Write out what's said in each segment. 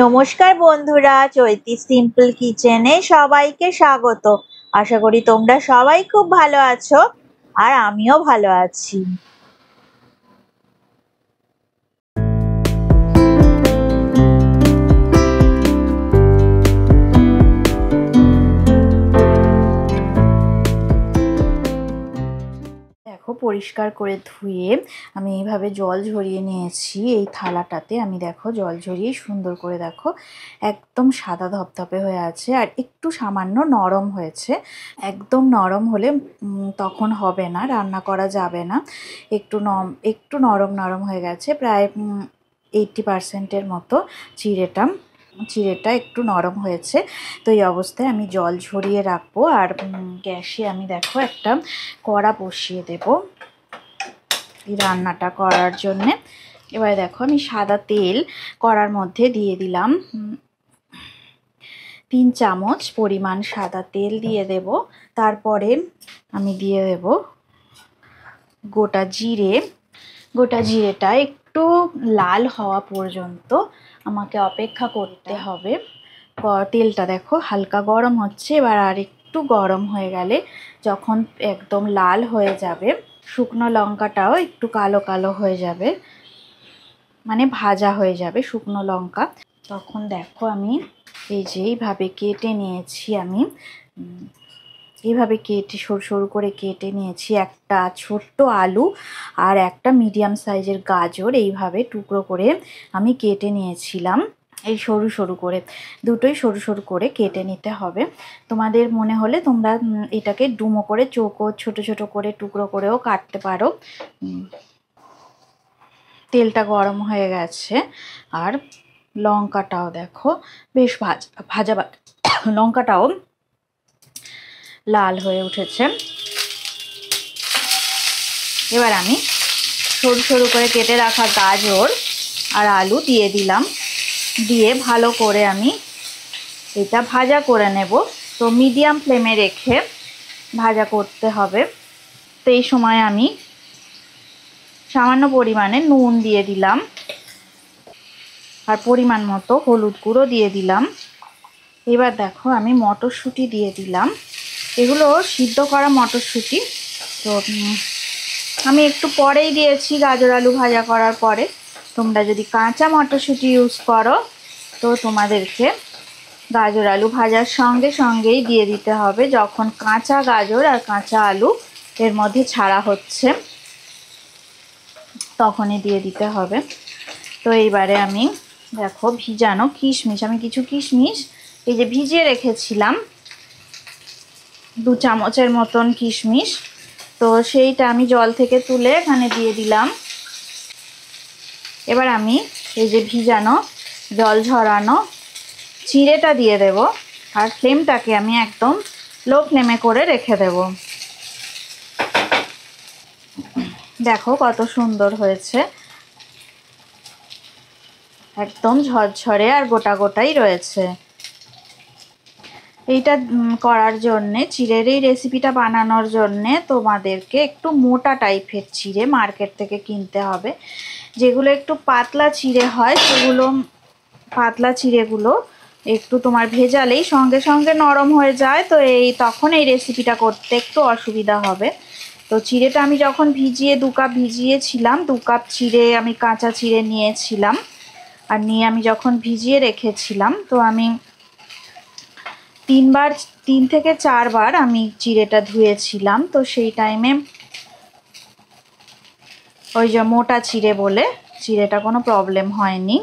নমস্কার বন্ধুরা, চৈতি সিম্পল কিচেনে সবাইকে স্বাগত। আশা করি তোমরা সবাই খুব ভালো আছো, আর আমিও ভালো আছি। দেখো, পরিষ্কার করে ধুয়ে আমি এইভাবে জল ঝরিয়ে নিয়েছি। এই থালাটাতে আমি দেখো জল ঝরিয়ে সুন্দর করে দেখো একদম সাদা ধপধপে হয়ে আছে, আর একটু সামান্য নরম হয়েছে। একদম নরম হলে তখন হবে না, রান্না করা যাবে না। একটু নরম নরম হয়ে গেছে, প্রায় 80%-এর মতো চিড়েটা একটু নরম হয়েছে। তো এই অবস্থায় আমি জল ঝরিয়ে রাখবো, আর গ্যাসে আমি দেখো একটা কড়া বসিয়ে দেব এই রান্নাটা করার জন্যে। এবারে দেখো আমি সাদা তেল কড়ার মধ্যে দিয়ে দিলাম। 3 চামচ পরিমাণ সাদা তেল দিয়ে দেব। তারপরে আমি দিয়ে দেব গোটা জিরেটা একটু লাল হওয়া পর্যন্ত আমাকে অপেক্ষা করতে হবে। তেলটা দেখো হালকা গরম হচ্ছে, এবার আর একটু গরম হয়ে গেলে যখন একদম লাল হয়ে যাবে, শুকনো লঙ্কাটাও একটু কালো কালো হয়ে যাবে, মানে ভাজা হয়ে যাবে শুকনো লঙ্কা, তখন দেখো আমি এইভাবে কেটে নিয়েছি। আমি এইভাবে সরু সরু করে কেটে নিয়েছি একটা ছোট্ট আলু আর একটা মিডিয়াম সাইজের গাজর। এইভাবে টুকরো করে আমি কেটে নিয়েছিলাম। এই সরু সরু করে দুটোই সরু সরু করে কেটে নিতে হবে। তোমাদের মনে হলে তোমরা এটাকে ডুমো করে চৌকো ছোট ছোট করে টুকরো করেও কাটতে পারো। তেলটা গরম হয়ে গেছে, আর লঙ্কাটাও দেখো বেশ ভাজা লঙ্কাটাও লাল হয়ে উঠেছে। এবার আমি সরু সরু করে কেটে রাখা গাজর আর আলু দিয়ে দিলাম। দিয়ে ভালো করে আমি এটা ভাজা করে নেব। তো মিডিয়াম ফ্লেমে রেখে ভাজা করতে হবে। তো এই সময় আমি সামান্য পরিমাণে নুন দিয়ে দিলাম, আর পরিমাণ মতো হলুদ গুঁড়ো দিয়ে দিলাম। এবার দেখো আমি মটরশুঁটি দিয়ে দিলাম। এগুলো সিদ্ধ করা মটরশুঁটি। তো আমি একটু পরেই দিয়েছি গাজর আলু ভাজা করার পরে। তোমরা যদি কাঁচা মটরশুঁটি ইউজ করো তো তোমাদেরকে গাজর আলু ভাজার সঙ্গে সঙ্গেই দিয়ে দিতে হবে, যখন কাঁচা গাজর আর কাঁচা আলু এর মধ্যে ছাড়া হচ্ছে তখনই দিয়ে দিতে হবে। তো এইবারে আমি দেখো ভিজানো কিশমিশ, আমি কিছু কিশমিশ এই যে ভিজিয়ে রেখেছিলাম 2 চামচের মতন কিশমিশ, তো সেইটা আমি জল থেকে তুলে এখানে দিয়ে দিলাম। এবার আমি এই যে ভিজানো জল ঝরানো চিড়েটা দিয়ে দেব, আর ফ্লেমটাকে আমি একদম লো ফ্লেমে করে রেখে দেব। দেখো কত সুন্দর হয়েছে, একদম ঝরঝরে আর গোটা গোটাই রয়েছে। এইটা করার জন্যে, চিড়ের এই রেসিপিটা বানানোর জন্যে তোমাদেরকে একটু মোটা টাইপের চিড়ে মার্কেট থেকে কিনতে হবে। যেগুলো একটু পাতলা চিড়ে হয়, সেগুলো পাতলা চিড়েগুলো একটু তোমার ভেজালেই সঙ্গে সঙ্গে নরম হয়ে যায়। তো তখন এই রেসিপিটা করতে একটু অসুবিধা হবে। তো চিড়েটা আমি যখন 2 কাপ ভিজিয়েছিলাম, 2 কাপ চিড়ে আমি কাঁচা চিড়ে নিয়েছিলাম, আর নিয়ে আমি যখন ভিজিয়ে রেখেছিলাম, তো আমি 3 থেকে 4 বার আমি চিড়েটা ধুয়েছিলাম। তো সেই টাইমে ওই যে মোটা চিড়ে বলে চিড়েটা কোনো প্রবলেম হয়নি।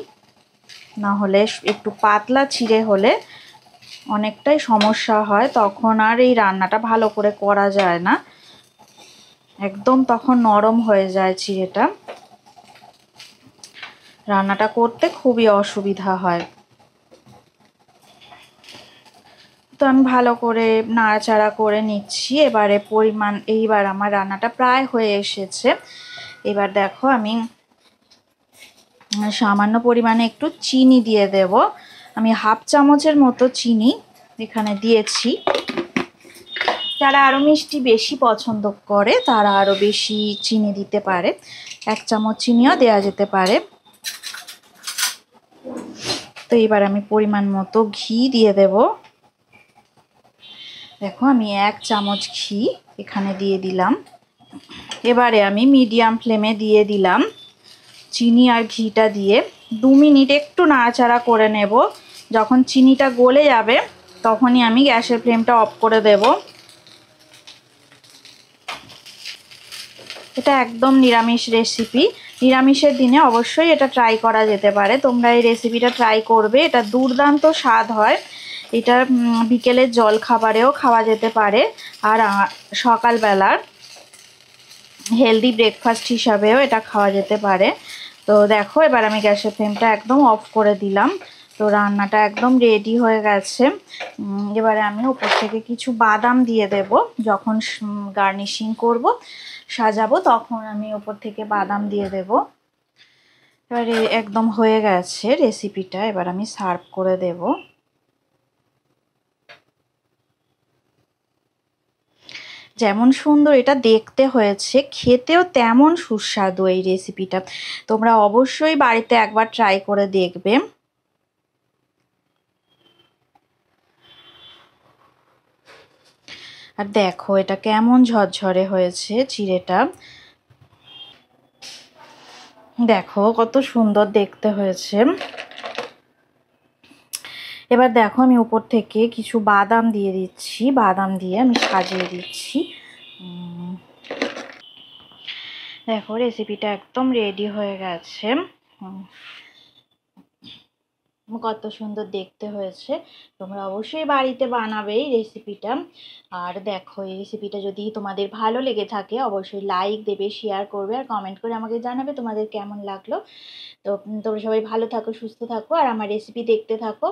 না হলে একটু পাতলা চিড়ে হলে অনেকটাই সমস্যা হয়, তখন আর এই রান্নাটা ভালো করে করা যায় না, একদম তখন নরম হয়ে যায় চিড়েটা, রান্নাটা করতে খুবই অসুবিধা হয়। তো আমি ভালো করে নাড়াচাড়া করে নিচ্ছি। এইবার আমার রান্নাটা প্রায় হয়ে এসেছে। এবার দেখো আমি সামান্য পরিমাণে একটু চিনি দিয়ে দেব। আমি 1/2 চামচের মতো চিনি এখানে দিয়েছি। যারা আরও মিষ্টি বেশি পছন্দ করে তারা আরও বেশি চিনি দিতে পারে, 1 চামচ চিনিও দেওয়া যেতে পারে। তো এবার আমি পরিমাণ মতো ঘি দিয়ে দেব। দেখো আমি 1 চামচ ঘি এখানে দিয়ে দিলাম। এবারে আমি মিডিয়াম ফ্লেমে দিয়ে দিলাম চিনি আর ঘিটা দিয়ে 2 মিনিট একটু নাড়াচাড়া করে নেব। যখন চিনিটা গলে যাবে তখনই আমি গ্যাসের ফ্লেমটা অফ করে দেব। এটা একদম নিরামিষ রেসিপি। নিরামিষের দিনে অবশ্যই এটা ট্রাই করা যেতে পারে। তোমরা এই রেসিপিটা ট্রাই করবে, এটা দুর্দান্ত স্বাদ হয়। এটা বিকেলের জল খাবারেও খাওয়া যেতে পারে, আর সকালবেলার হেলদি ব্রেকফাস্ট হিসাবেও এটা খাওয়া যেতে পারে। তো দেখো এবার আমি গ্যাসের ফ্লেমটা একদম অফ করে দিলাম। তো রান্নাটা একদম রেডি হয়ে গেছে। এবারে আমি উপর থেকে কিছু বাদাম দিয়ে দেব। যখন গার্নিশিং করব, সাজাবো, তখন আমি উপর থেকে বাদাম দিয়ে দেব। এবারে একদম হয়ে গেছে রেসিপিটা। এবার আমি সার্ভ করে দেব। যেমন সুন্দর এটা দেখতে হয়েছে, খেতেও তেমন সুস্বাদু এই রেসিপিটা। তোমরা অবশ্যই বাড়িতে একবার ট্রাই করে দেখবে। আর দেখো এটা কেমন ঝরঝরে হয়েছে চিড়েটা। দেখো কত সুন্দর দেখতে হয়েছে। এবার দেখো আমি উপর থেকে কিছু বাদাম দিয়ে দিচ্ছি। বাদাম দিয়ে আমি সাজিয়ে দিচ্ছি। দেখো রেসিপিটা একদম রেডি হয়ে গেছে। কত সুন্দর দেখতে হয়েছে। তোমরা অবশ্যই বাড়িতে বানাবে এই রেসিপিটা। আর দেখো এই রেসিপিটা যদি তোমাদের ভালো লেগে থাকে অবশ্যই লাইক দেবে, শেয়ার করবে, আর কমেন্ট করে আমাকে জানাবে তোমাদের কেমন লাগলো। তো তোমরা সবাই ভালো থাকো, সুস্থ থাকো, আর আমার রেসিপি দেখতে থাকো।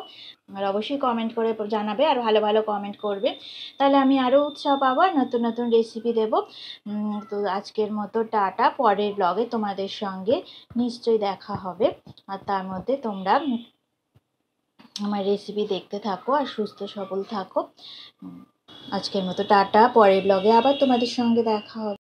আর অবশ্যই কমেন্ট করে জানাবে, আর ভালো ভালো কমেন্ট করবে, তাহলে আমি আরও উৎসাহ পাবো, আর নতুন নতুন রেসিপি দেবো। তো আজকের মতো টাটা। পরের ব্লগে তোমাদের সঙ্গে নিশ্চয়ই দেখা হবে। আর তার মধ্যে তোমরা আমার রেসিপি দেখতে থাকো আর সুস্থ সবল থাকো। আজকের মতো টাটা। পরের ব্লগে আবার তোমাদের সঙ্গে দেখা হবে।